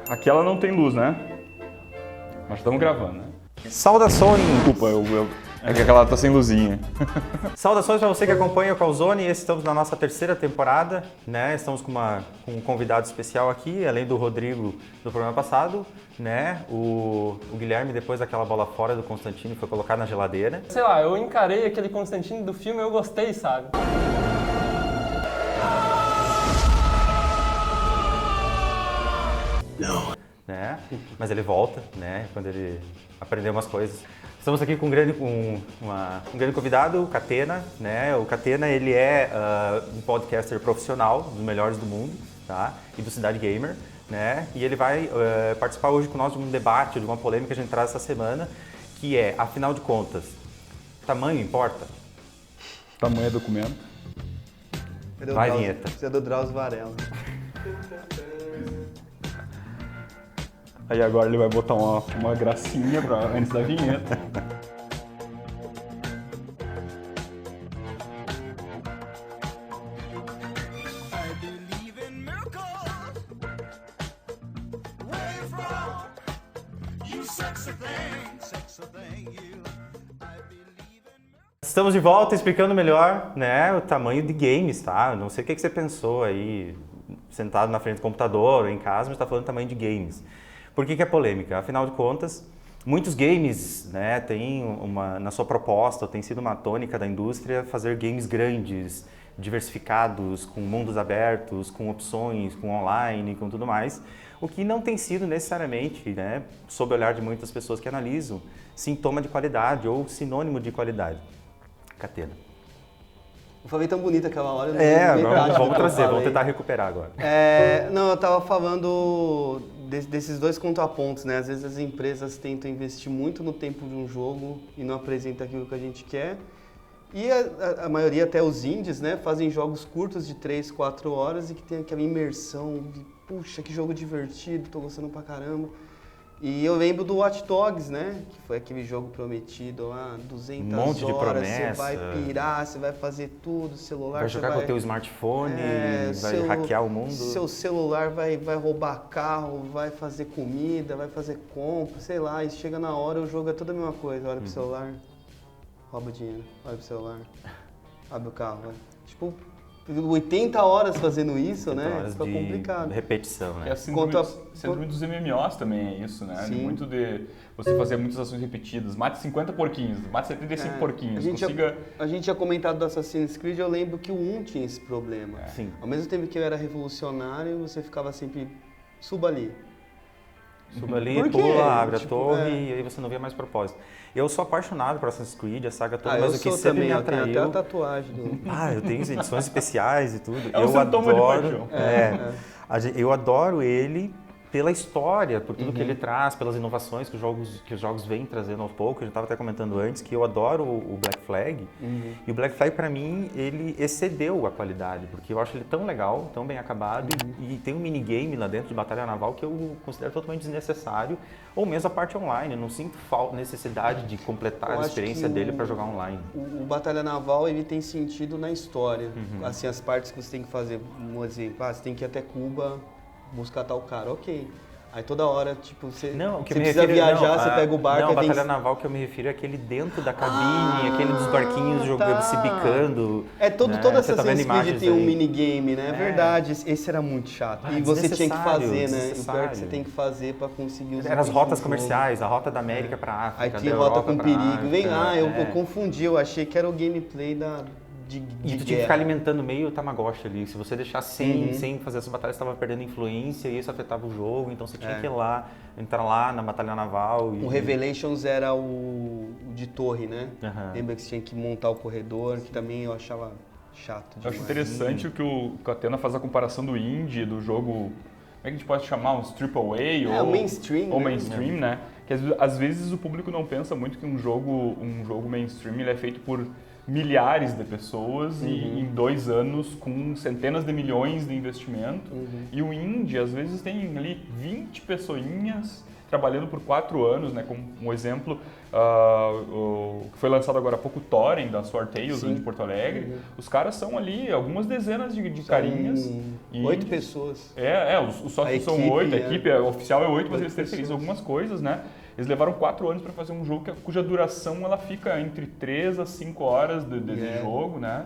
Aqui ela não tem luz, né? Mas estamos gravando, né? Saudações! Desculpa, é que aquela tá sem luzinha. Saudações para você que acompanha o Calzone. Estamos na nossa terceira temporada, né? Estamos com um convidado especial aqui, além do Rodrigo do programa passado, né? O Guilherme, depois daquela bola fora do Constantino, foi colocado na geladeira. Sei lá, eu encarei aquele Constantino do filme e eu gostei, sabe? Não. Né? Mas ele volta, né? Quando ele aprender umas coisas. Estamos aqui com um grande convidado, o Catena, né? O Catena, ele é um podcaster profissional, dos melhores do mundo, tá? E do Cidade Gamer, né? E ele vai participar hoje com nós de um debate, de uma polêmica que a gente traz essa semana, que é, afinal de contas, tamanho importa? Tamanho é documento. Vai, vinheta. Precisa do Drauzio Varela. Aí agora ele vai botar uma gracinha antes da vinheta. Estamos de volta explicando melhor, né, o tamanho de games, tá? Não sei o que você pensou aí, sentado na frente do computador ou em casa, mas está falando de tamanho de games. Por que é polêmica? Afinal de contas, muitos games, né, têm na sua proposta, tem sido uma tônica da indústria fazer games grandes, diversificados, com mundos abertos, com opções, com online, com tudo mais, o que não tem sido necessariamente, né, sob o olhar de muitas pessoas que analisam, sintoma de qualidade ou sinônimo de qualidade. Catena. Eu falei tão bonito aquela hora. Eu não agora vamos trazer, vamos tentar recuperar agora. Não, eu tava falando desses dois contrapontos, né? Às vezes as empresas tentam investir muito no tempo de um jogo e não apresentam aquilo que a gente quer. E a maioria, até os indies, né? Fazem jogos curtos de 3, 4 horas e que tem aquela imersão de, puxa, que jogo divertido, tô gostando pra caramba. E eu lembro do Watch Dogs, né? Que foi aquele jogo prometido lá, 200 horas, de promessa. Você vai pirar, você vai fazer tudo, celular... Vai jogar com o teu smartphone, vai hackear o mundo. Seu celular vai roubar carro, vai fazer comida, vai fazer compra, sei lá. E chega na hora, o jogo é toda a mesma coisa. Olha pro celular, rouba o dinheiro. Olha pro celular, abre o carro. Vai. Tipo... 80 horas fazendo isso, né? Fica complicado. Repetição, né? É a síndrome dos MMOs também é isso, né? Sim. Muito de você fazer muitas ações repetidas. Mate 50 porquinhos, mate 75 porquinhos. A gente tinha comentado do Assassin's Creed, eu lembro que o 1 tinha esse problema. Sim. Ao mesmo tempo que eu era revolucionário, você ficava sempre, suba ali. Suba ali, pula, abre a torre e aí você não vê mais propósito. Eu sou apaixonado por Assassin's Creed, a saga toda, mas o que sempre me atraiu... Eu tenho até a tatuagem do... eu tenho edições especiais e tudo. Eu adoro. Eu adoro ele pela história, por tudo que ele traz, pelas inovações que os jogos vêm trazendo aos poucos. A gente estava até comentando antes que eu adoro o Black Flag. E o Black Flag, para mim, ele excedeu a qualidade, porque eu acho ele tão legal, tão bem acabado, e tem um minigame lá dentro de Batalha Naval que eu considero totalmente desnecessário, ou mesmo a parte online. Eu não sinto necessidade de completar a experiência dele para jogar online. O Batalha Naval, ele tem sentido na história. Assim, as partes que você tem que fazer, um exemplo, você tem que ir até Cuba, buscar tal cara, ok. Aí toda hora, tipo, você precisa viajar, você pega o barco... Não, a Batalha Naval que eu me refiro é aquele dentro da cabine, aquele dos barquinhos jogando, se bicando. Toda Assassin's Creed tem um minigame, né? É verdade, esse era muito chato. E você tinha que fazer, né? O pior que você tem que fazer pra conseguir os... Eram as rotas comerciais, a rota da América pra África, aí tinha rota com perigo. Vem lá, eu confundi, eu achei que era o gameplay de tu tinha que ficar alimentando meio Tamagotchi ali. Se você deixar sem fazer essas batalhas, você estava perdendo influência e isso afetava o jogo. Então você tinha que ir lá, entrar lá na Batalha Naval. O Revelations era o de torre, né? Lembra que você tinha que montar o corredor, que também eu achava chato demais. Eu acho interessante que o Catena faz a comparação do indie, do jogo... Como é que a gente pode chamar? Uns AAA? O mainstream, ou mainstream, né? Que às vezes o público não pensa muito que um jogo mainstream ele é feito por milhares de pessoas e em 2 anos com centenas de milhões de investimento. E o indie, às vezes, tem ali 20 pessoinhas trabalhando por 4 anos, né? Como um exemplo, o que foi lançado agora há pouco, Thorin, da Sword Tales, de Porto Alegre. Os caras são ali algumas dezenas de carinhas. 8 pessoas. Os sócios são 8, a equipe oficial é 8, mas eles terceirizam algumas coisas, né? Eles levaram 4 anos para fazer um jogo cuja duração ela fica entre 3 a 5 horas de jogo, né?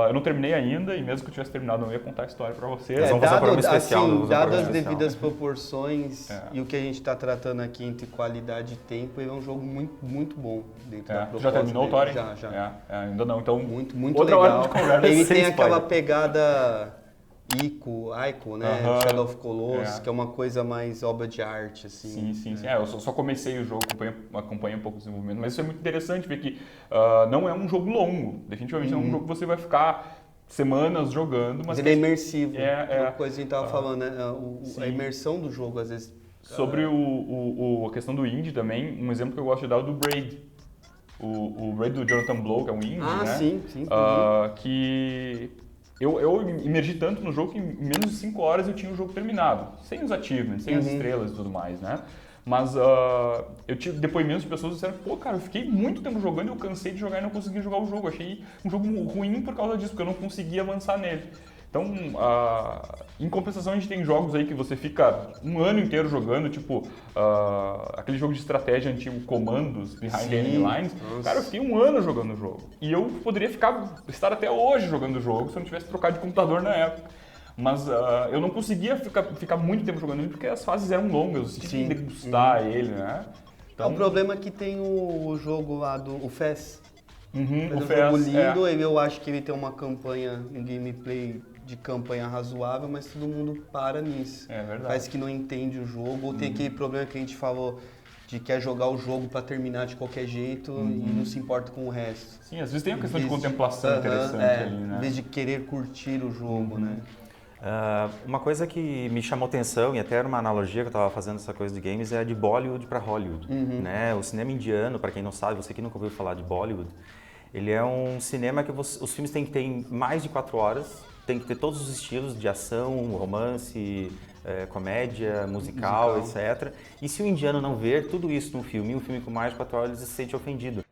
Eu não terminei ainda, e mesmo que eu tivesse terminado, eu não ia contar a história para vocês. Vamos fazer um programa especial. Assim, dado as devidas proporções e o que a gente está tratando aqui entre qualidade e tempo, ele é um jogo muito, muito bom dentro da proposta. Já terminou o Thorin? Já. Ainda não, então muito outra legal. hora de conversa. Ele tem aquela pegada Ico, né? Shadow of Colossus, que é uma coisa mais obra de arte, assim. Sim. Eu só comecei o jogo, acompanho um pouco o desenvolvimento, mas isso é muito interessante ver que não é um jogo longo, definitivamente não é um jogo que você vai ficar semanas jogando. Mas ele é imersivo, uma coisa que a gente estava falando, né? A imersão do jogo, às vezes... Sobre a questão do indie também, um exemplo que eu gosto de dar é o do Braid. O Braid do Jonathan Blow, que é um indie, né? Sim. Que... Eu imergi tanto no jogo que em menos de 5 horas eu tinha o jogo terminado. Sem os achievements, sem as estrelas e tudo mais, né? Mas eu tive depoimentos de pessoas que disseram, pô, cara, eu fiquei muito tempo jogando e eu cansei de jogar e não consegui jogar o jogo. Achei um jogo ruim por causa disso, porque eu não conseguia avançar nele. Então, em compensação, a gente tem jogos aí que você fica um ano inteiro jogando, tipo aquele jogo de estratégia antigo, Comandos, Behind Enemy Lines. Cara, eu fiquei um ano jogando o jogo. E eu poderia estar até hoje jogando o jogo se eu não tivesse trocado de computador na época. Mas eu não conseguia ficar muito tempo jogando ele porque as fases eram longas, você tinha que degustar ele, né? Então, o problema é que tem o jogo lá do FES. O jogo lindo, eu acho que ele tem uma campanha, um gameplay de campanha razoável, mas todo mundo para nisso. É verdade. Parece que não entende o jogo, ou tem aquele problema que a gente falou de quer jogar o jogo para terminar de qualquer jeito e não se importa com o resto. Sim, às vezes tem uma questão de contemplação interessante ali, né? Em vez de querer curtir o jogo, né? Uma coisa que me chamou atenção, e até era uma analogia que eu estava fazendo essa coisa de games, é de Bollywood para Hollywood. Né? O cinema indiano, para quem não sabe, você que nunca ouviu falar de Bollywood, ele é um cinema que os filmes têm que ter mais de 4 horas, tem que ter todos os estilos de ação, romance, comédia, musical, etc. E se o indiano não ver tudo isso num filme, um filme com mais de 4 horas, ele se sente ofendido.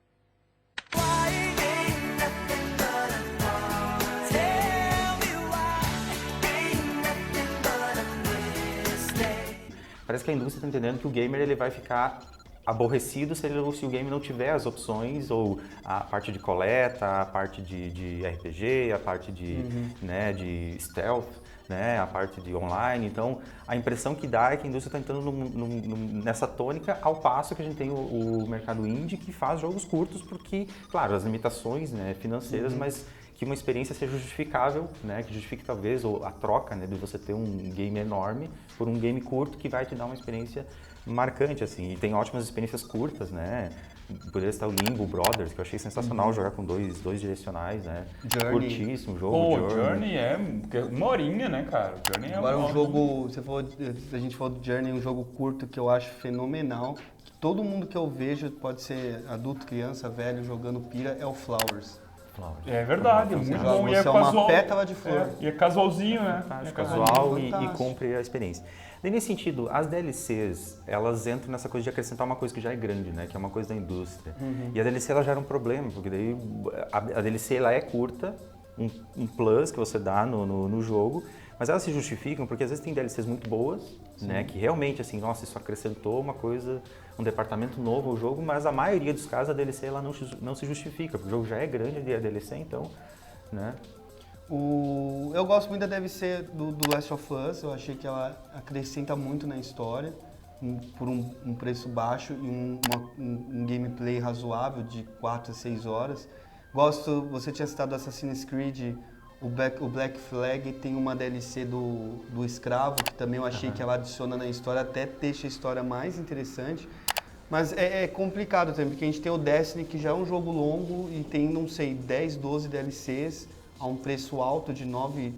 Parece que a indústria está entendendo que o gamer ele vai ficar aborrecido se o game não tiver as opções, ou a parte de coleta, a parte de RPG, a parte né, de stealth, né, a parte de online. Então, a impressão que dá é que a indústria está entrando nessa tônica, ao passo que a gente tem o mercado indie, que faz jogos curtos, porque, claro, as limitações, né, financeiras, mas que uma experiência seja justificável, né, que justifique talvez a troca, né, de você ter um game enorme por um game curto que vai te dar uma experiência marcante, assim. E tem ótimas experiências curtas, né? Poderia estar o Limbo Brothers, que eu achei sensacional jogar com dois direcionais, né? Journey. Curtíssimo jogo. Journey é 1 horinha, né, cara? Journey é Agora um jogo, a gente falou do Journey, um jogo curto que eu acho fenomenal, que todo mundo que eu vejo, pode ser adulto, criança, velho, jogando pira, é o Flowers. É verdade, é muito bom. E é uma casual. pétala de flor. E é casualzinho, né? Casual e fantástico. cumpre a experiência. E nesse sentido, as DLCs, elas entram nessa coisa de acrescentar uma coisa que já é grande, né? Que é uma coisa da indústria. E a DLC ela já era um problema, porque daí a DLC ela é curta, um plus que você dá no jogo, mas elas se justificam porque às vezes tem DLCs muito boas, né? Que realmente, assim, nossa, isso acrescentou uma coisa, um departamento novo ao jogo, mas a maioria dos casos a DLC ela não se justifica, porque o jogo já é grande a DLC, então, né? Eu gosto muito da DLC do Last of Us, eu achei que ela acrescenta muito na história, por um preço baixo e um gameplay razoável de 4 a 6 horas. Você tinha citado Assassin's Creed, o Black Flag tem uma DLC do Escravo, que também eu achei que ela adiciona na história, até deixa a história mais interessante. Mas é complicado também, porque a gente tem o Destiny, que já é um jogo longo e tem, não sei, 10, 12 DLCs a um preço alto de $9.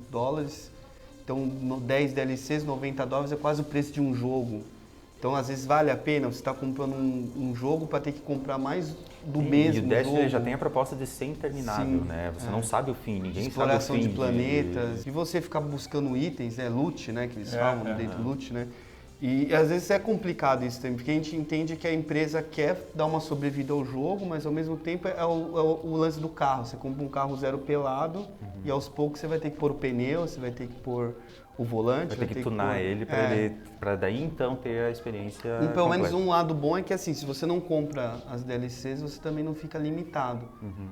Então, 10 DLCs, $90 é quase o preço de um jogo. Então, às vezes, vale a pena você estar comprando um jogo para ter que comprar mais do mesmo E o Destiny jogo. já tem a proposta de ser interminável, Sim, né? Você não sabe o fim, ninguém Exploração sabe o fim. de planetas. E você ficar buscando itens, loot, né? Que eles falam dentro do loot, né? E às vezes é complicado isso também, porque a gente entende que a empresa quer dar uma sobrevida ao jogo, mas ao mesmo tempo é o lance do carro. Você compra um carro zero pelado e aos poucos você vai ter que pôr o pneu, você vai ter que pôr o volante. Vai ter que tunar ele para daí então ter a experiência E pelo menos completa. um lado bom é que assim, se você não compra as DLCs, você também não fica limitado.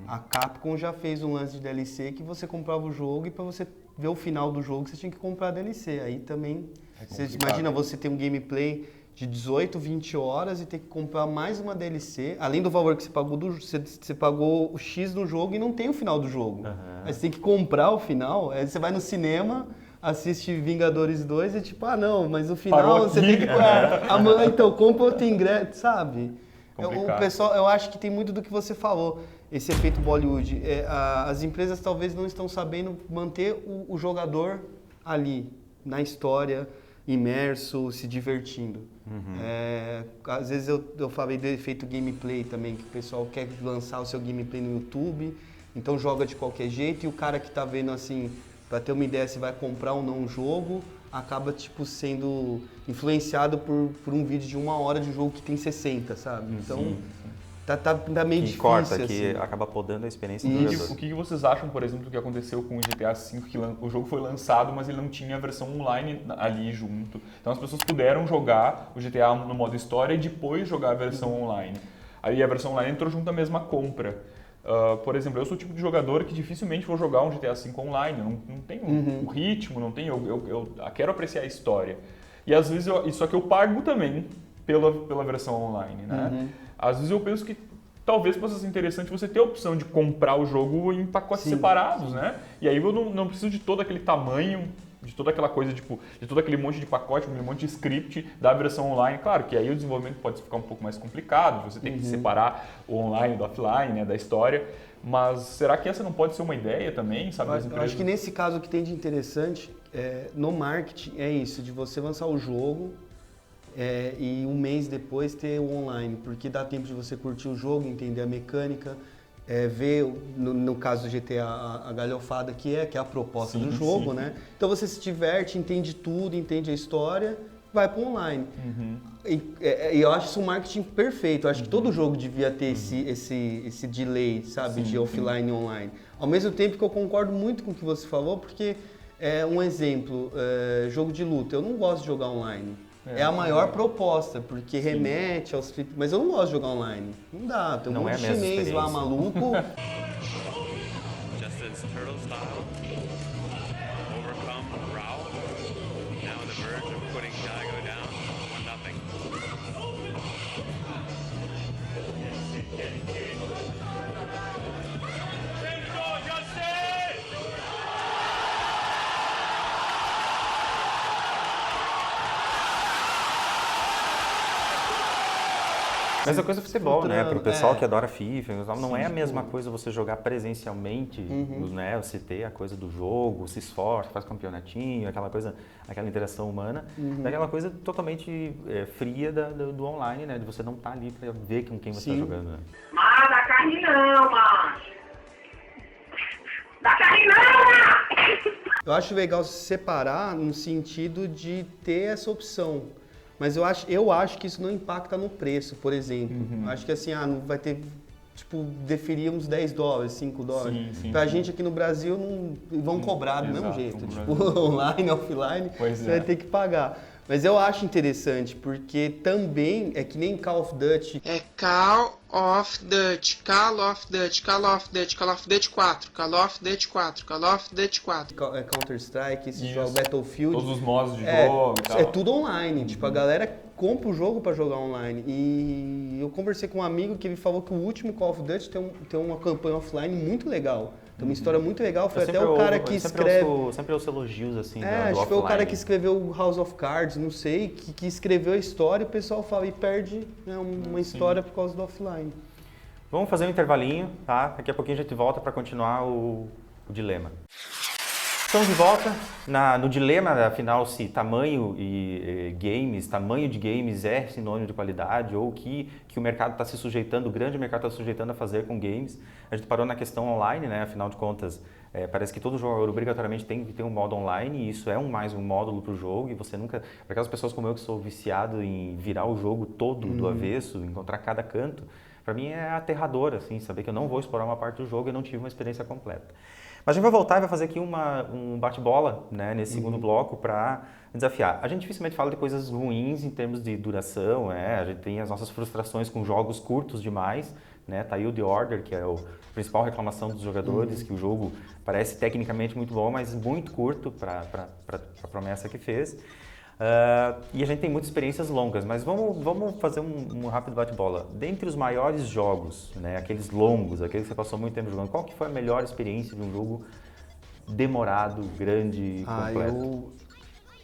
A Capcom já fez um lance de DLC que você comprava o jogo e para você ver o final do jogo você tinha que comprar a DLC. Aí também, você imagina você ter um gameplay de 18, 20 horas e ter que comprar mais uma DLC, além do valor que você pagou, você pagou o X do jogo e não tem o final do jogo. Aí você tem que comprar o final, aí você vai no cinema, assiste Vingadores 2 e tipo, não, mas o final Parou você aqui. tem que... então, compra outro ingresso, sabe? O pessoal, eu acho que tem muito do que você falou, esse efeito Bollywood. As empresas talvez não estão sabendo manter o jogador ali, na história, imerso, se divertindo. Às vezes eu falei do efeito gameplay também, que o pessoal quer lançar o seu gameplay no YouTube, então joga de qualquer jeito e o cara que tá vendo assim, para ter uma ideia se vai comprar ou não um jogo, acaba tipo sendo influenciado por um vídeo de 1 hora de jogo que tem 60, sabe? Então tá meio difícil. Corta, assim. que acaba podando a experiência do O jogador. que vocês acham, por exemplo, do que aconteceu com o GTA V, que o jogo foi lançado, mas ele não tinha a versão online ali junto. Então as pessoas puderam jogar o GTA no modo história e depois jogar a versão online. Aí a versão online entrou junto à mesma compra. Por exemplo, eu sou o tipo de jogador que dificilmente vou jogar um GTA V online, não tenho o ritmo, não tenho, eu quero apreciar a história. E às vezes, só que eu pago também pela versão online, né? Às vezes eu penso que talvez possa ser interessante você ter a opção de comprar o jogo em pacotes separados, né? E aí eu não preciso de todo aquele tamanho, de toda aquela coisa, tipo, de todo aquele monte de pacote, um monte de script da versão online. Claro que aí o desenvolvimento pode ficar um pouco mais complicado, você tem que separar o online do offline, né, da história. Mas será que essa não pode ser uma ideia também, sabe? Das Eu empresas? acho que nesse caso o que tem de interessante no marketing é isso, de você lançar o jogo e um mês depois ter o online, porque dá tempo de você curtir o jogo, entender a mecânica, ver, no caso do GTA, a galhofada que é a proposta do jogo, né? Então você se diverte, entende tudo, entende a história, vai para o online. E eu acho isso um marketing perfeito. Eu acho que todo jogo devia ter esse delay, sabe, de offline e online. Ao mesmo tempo que eu concordo muito com o que você falou, porque, um exemplo, jogo de luta, eu não gosto de jogar online. É a maior proposta, porque remete aos... Mas eu não gosto de jogar online. Não dá, tem um Não monte é a de mesma chinês lá, experiência. maluco. Just as turtle style, overcome Rao, now on the verge of putting Daigo down 1-0. Mesma coisa do futebol, né? Para o pessoal É. que adora FIFA, não é a mesma coisa você jogar presencialmente, Uhum. né? Você ter a coisa do jogo, se esforça, faz campeonatinho, aquela coisa, aquela interação humana, Uhum. daquela coisa totalmente fria do online, né? De você não estar ali para ver com quem você está Sim. jogando. Né? Mas dá carne não, macho. Dá carne não, macho. Eu acho legal se separar no sentido de ter essa opção. Mas eu acho que isso não impacta no preço, por exemplo. Acho que assim, não vai ter, tipo, deferir uns $10, $5. Sim, Pra sim. gente aqui no Brasil, não vão cobrar do mesmo Exato, jeito. no Tipo, Brasil. online, offline, Pois você é. vai ter que pagar. Mas eu acho interessante, porque também é que nem Call of Duty. É Call of Duty, Call of Duty, Call of Duty, Call of Duty 4, Call of Duty 4, Call of Duty 4. Counter-Strike, esse Isso. jogo Battlefield. Todos os modos de jogo e tal. É tudo online. Tipo, a galera compra o jogo pra jogar online. E eu conversei com um amigo que ele falou que o último Call of Duty tem uma campanha offline muito legal. Tem uma história muito legal. Foi até o cara que escreve... Sempre ouço elogios, assim, do acho que foi o cara offline. que escreveu o House of Cards, não sei, que escreveu a história e o pessoal fala e perde, né, uma história por causa do offline. Vamos fazer um intervalinho, tá? Daqui a pouquinho a gente volta para continuar o dilema. Estamos de volta no dilema, afinal, se tamanho e games, tamanho de games é sinônimo de qualidade ou que o mercado está se sujeitando, o grande mercado está se sujeitando a fazer com games. A gente parou na questão online, né? Afinal de contas, parece que todo jogador obrigatoriamente tem que ter um modo online e isso é mais um módulo para o jogo e você nunca... Para aquelas pessoas como eu que sou viciado em virar o jogo todo do avesso, encontrar cada canto, para mim é aterrador, assim, saber que eu não vou explorar uma parte do jogo e não tive uma experiência completa. Mas a gente vai voltar e vai fazer aqui um bate-bola, né, nesse segundo bloco para desafiar. A gente dificilmente fala de coisas ruins em termos de duração, a gente tem as nossas frustrações com jogos curtos demais, né, tá aí o The Order, que é a principal reclamação dos jogadores, que o jogo parece tecnicamente muito bom, mas muito curto para a promessa que fez. E a gente tem muitas experiências longas, mas vamos fazer um rápido bate-bola. Dentre os maiores jogos, né, aqueles longos, aqueles que você passou muito tempo jogando, qual que foi a melhor experiência de um jogo demorado, grande, completo?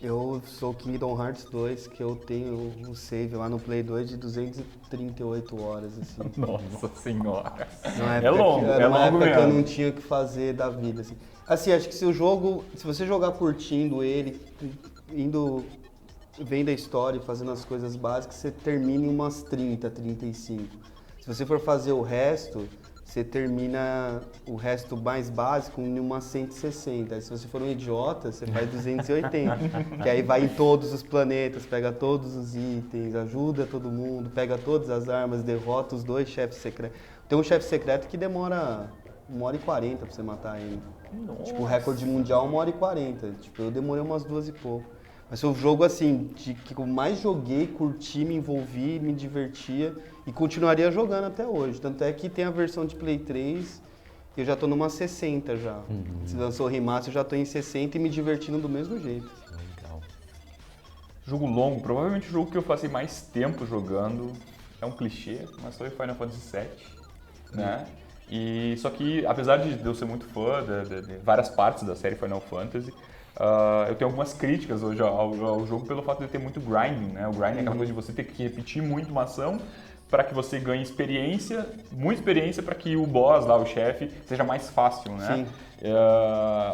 Eu sou Kingdom Hearts 2, que eu tenho o save lá no Play 2 de 238 horas, assim. Nossa senhora. É longo, mesmo. Que eu não tinha o que fazer da vida, assim. Assim, acho que se você jogar curtindo ele, vendo a história e fazendo as coisas básicas, você termina em umas 30, 35. Se você for fazer o resto, você termina o resto mais básico em umas 160. Aí, se você for um idiota, você faz 280. Que aí vai em todos os planetas, pega todos os itens, ajuda todo mundo, pega todas as armas, derrota os 2 chefes secretos. Tem um chefe secreto que demora 1h40 pra você matar ele. Nossa. Tipo, o recorde mundial 1h40. Tipo, eu demorei umas 2 e pouco. Mas foi um jogo assim, que eu mais joguei, curti, me envolvi, me divertia e continuaria jogando até hoje. Tanto é que tem a versão de Play 3 e eu já tô numa 60 já. Se lançou o remaster, eu já tô em 60 e me divertindo do mesmo jeito. Legal. Jogo longo, provavelmente o jogo que eu passei mais tempo jogando é um clichê, mas foi Final Fantasy VII, né? E só que, apesar de eu ser muito fã de várias partes da série Final Fantasy, eu tenho algumas críticas hoje ao jogo pelo fato de ter muito grinding, né? O grinding é aquela coisa de você ter que repetir muito uma ação para que você ganhe experiência, muita experiência para que o boss lá, o chefe, seja mais fácil, né?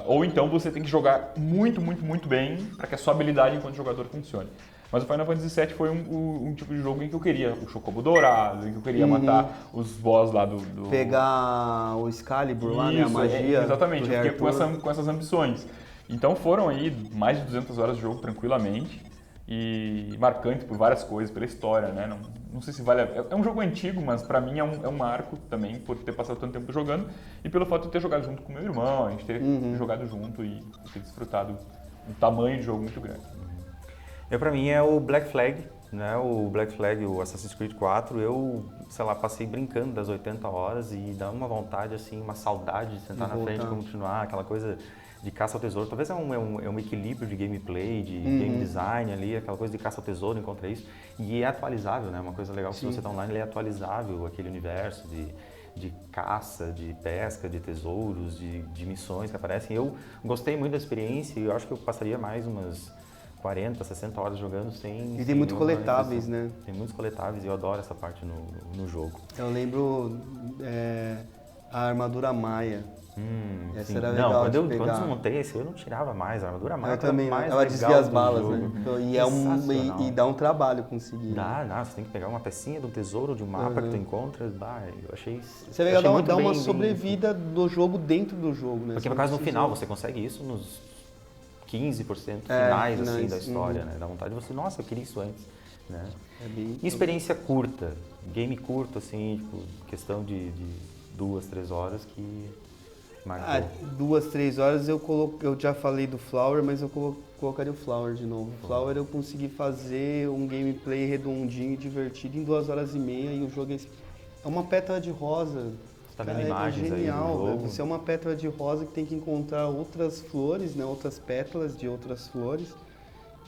Ou então você tem que jogar muito, muito, muito bem para que a sua habilidade enquanto jogador funcione. Mas o Final Fantasy VII foi um tipo de jogo em que eu queria o Chocobo Dourado, em que eu queria matar os boss lá do... Pegar o Excalibur lá, né? A Isso, magia. exatamente, eu fiquei com essas ambições. Então foram aí mais de 200 horas de jogo tranquilamente e marcante por várias coisas, pela história, né? Não sei se vale... É um jogo antigo, mas pra mim é um marco também por ter passado tanto tempo jogando e pelo fato de ter jogado junto com meu irmão, a gente ter jogado junto e ter desfrutado um tamanho de jogo muito grande. Pra mim é o Black Flag, né? O Black Flag, o Assassin's Creed 4, eu, sei lá, passei brincando das 80 horas e dá uma vontade, assim, uma saudade de sentar na frente e continuar, aquela coisa de caça ao tesouro. Talvez é um equilíbrio de gameplay, de game design ali, aquela coisa de caça ao tesouro, encontra isso. E é atualizável, né? Uma coisa legal que se você tá online, ele é atualizável, aquele universo de caça, de pesca, de tesouros, de missões que aparecem. Eu gostei muito da experiência e eu acho que eu passaria mais umas 40, 60 horas jogando sem... E tem muitos coletáveis, né? Tem muitos coletáveis e eu adoro essa parte no jogo. Eu lembro a armadura Maia. Essa sim. era legal quando de eu pegar. desmontei esse eu não tirava mais, a armadura Maia Eu também, mais ela legal desvia as do balas, jogo. né? E dá um trabalho conseguir. Você tem que pegar uma pecinha de um tesouro, de um mapa que tu encontra. Eu achei... Você vai dar uma sobrevida do jogo dentro do jogo, né? Porque no caso no final você consegue isso nos 15% finais assim, da história, né? Dá vontade de você, nossa, eu queria isso antes. Né? E experiência curta, game curto, assim, tipo, questão de 2, 3 horas que marcou. 2, 3 horas eu já falei do Flower, mas eu colocaria o Flower de novo. O Flower eu consegui fazer um gameplay redondinho e divertido em 2 horas e meia e o jogo é uma pétala de rosa. Você tá vendo imagens aí do jogo. Você é uma pétala de rosa que tem que encontrar outras flores, né? Outras pétalas de outras flores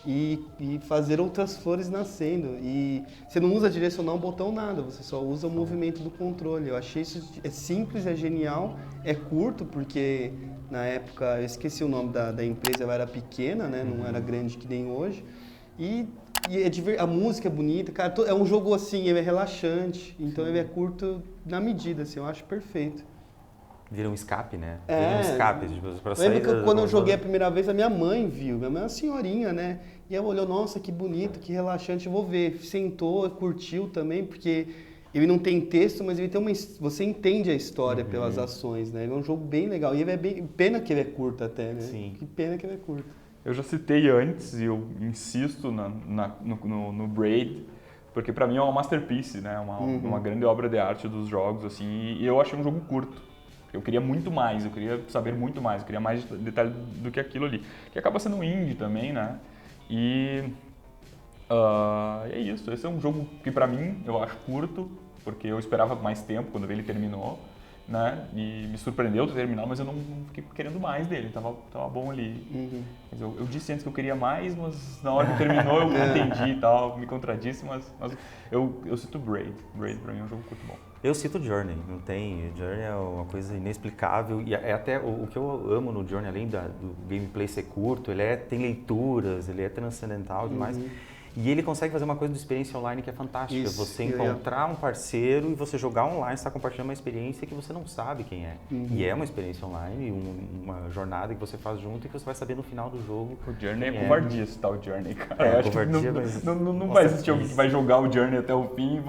e fazer outras flores nascendo. E você não usa direcionar um botão nada, você só usa o movimento do controle. Eu achei isso simples, é genial, é curto porque na época, eu esqueci o nome da empresa, ela era pequena, né? Não era grande que nem hoje. E a música é bonita, cara, é um jogo assim, ele é relaxante, então ele é curto na medida, assim, eu acho perfeito. Vira um escape, né? É. Vira um escape. Tipo, pra Eu sair lembro que da- quando eu joguei a primeira vez, a minha mãe viu. Minha mãe é uma senhorinha, né? E ela olhou, nossa, que bonito, que relaxante, eu vou ver. Sentou, curtiu também, porque ele não tem texto, mas ele tem você entende a história pelas ações, né? Ele é um jogo bem legal. E ele é bem... Pena que ele é curto até, né? Sim. Que pena que ele é curto. Eu já citei antes e eu insisto no Braid, porque pra mim é uma masterpiece, né? Uma grande obra de arte dos jogos, assim, e eu achei um jogo curto. Eu queria muito mais, eu queria saber muito mais, eu queria mais detalhe do que aquilo ali. Que acaba sendo um indie também, né? E é isso, esse é um jogo que pra mim eu acho curto, porque eu esperava mais tempo quando ele terminou, né? E me surpreendeu ter terminado, mas eu não fiquei querendo mais dele, tava bom ali. Mas eu disse antes que eu queria mais, mas na hora que terminou eu entendi e tal, me contradisse, mas eu cito Braid. Braid pra mim é um jogo curto bom. Eu cito Journey, não tem. Journey é uma coisa inexplicável e é até o que eu amo no Journey, além do gameplay ser curto, ele tem leituras, ele é transcendental demais. E ele consegue fazer uma coisa de experiência online que é fantástica. Isso, você encontrar um parceiro e você jogar online, está compartilhando uma experiência que você não sabe quem é. E é uma experiência online, uma jornada que você faz junto e que você vai saber no final do jogo. O Journey é quem covardia citar o Journey, cara. É, Eu acho que covardia, mas- não vai existir alguém que vai jogar o Journey até o fim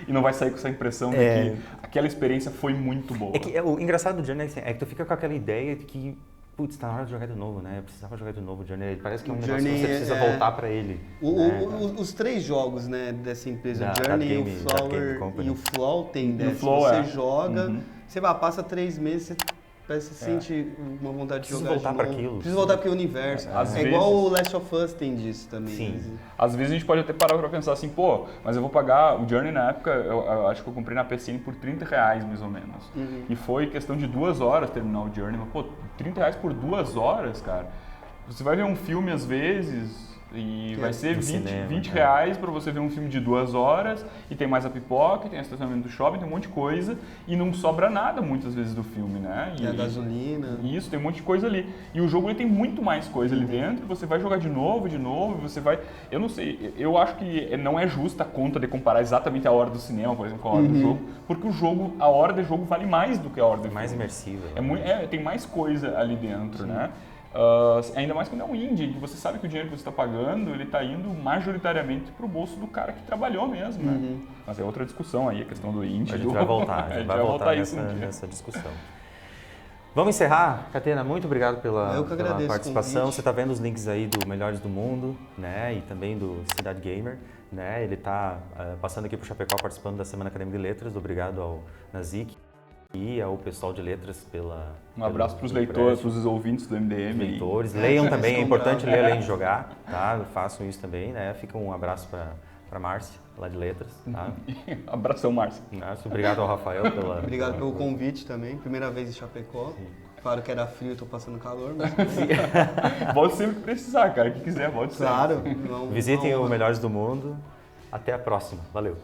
e não vai sair com essa impressão de que aquela experiência foi muito boa. É que o engraçado do Journey é que tu fica com aquela ideia de que, putz, tá na hora de jogar de novo, né? Eu precisava jogar de novo o Journey. Parece que é um negócio que você precisa voltar pra ele. Os três jogos, né, dessa empresa, Da o Journey, Game- o da Game Flower Company. e o Flow tem dessa. Flow, você é. joga, você passa 3 meses, você parece que sente uma vontade de Preciso jogar voltar de pra novo. aquilo. Precisa voltar para o universo. Às É igual vezes- o Last of Us tem disso também. Sim. né? Às vezes a gente pode até parar pra pensar assim, pô, mas eu vou pagar o Journey na época, eu acho que eu comprei na PSN por R$30 mais ou menos. E foi questão de 2 horas terminar o Journey, mas pô, R$30 por 2 horas, cara. Você vai ver um filme às vezes e vai ser no 20, cinema, 20 é. reais pra você ver um filme de 2 horas e tem mais a pipoca, tem o estacionamento do shopping, tem um monte de coisa e não sobra nada muitas vezes do filme, né? Tem a gasolina. Isso, tem um monte de coisa ali. E o jogo ele tem muito mais coisa ali dentro, você vai jogar de novo, você vai... Eu não sei, eu acho que não é justa a conta de comparar exatamente a hora do cinema, por exemplo, com a hora do jogo, porque o jogo, a hora de jogo vale mais do que a hora do É mais filme. imersiva. Tem mais coisa ali dentro, né? Ainda mais quando é um indie, que você sabe que o dinheiro que você está pagando, ele está indo majoritariamente para o bolso do cara que trabalhou mesmo, né? Mas é outra discussão aí, a questão do indie. A gente vai voltar, a gente vai voltar isso um dia. nessa discussão. Vamos encerrar? Catena, muito obrigado pela Eu que agradeço o participação. convite. Você está vendo os links aí do Melhores do Mundo, né? E também do Cidade Gamer, né? Ele está passando aqui para o Chapecó, participando da Semana Acadêmica de Letras. Obrigado ao Nazik e ao pessoal de letras Um abraço para os pelo leitores, empréstimo. para os ouvintes do MDM. aí. Leitores, leiam também, é são importante bravos. ler além de jogar, tá? Façam isso também, né? Fica um abraço para Márcia, lá de letras, tá? Abração, Márcio. Obrigado ao Rafael pela... Obrigado pelo convite também. Primeira vez em Chapecó. Claro que era frio, estou passando calor, mas Volte sempre que precisar, cara. Quem quiser, volte sempre. claro. Visitem o Melhores do Mundo. Até a próxima. Valeu.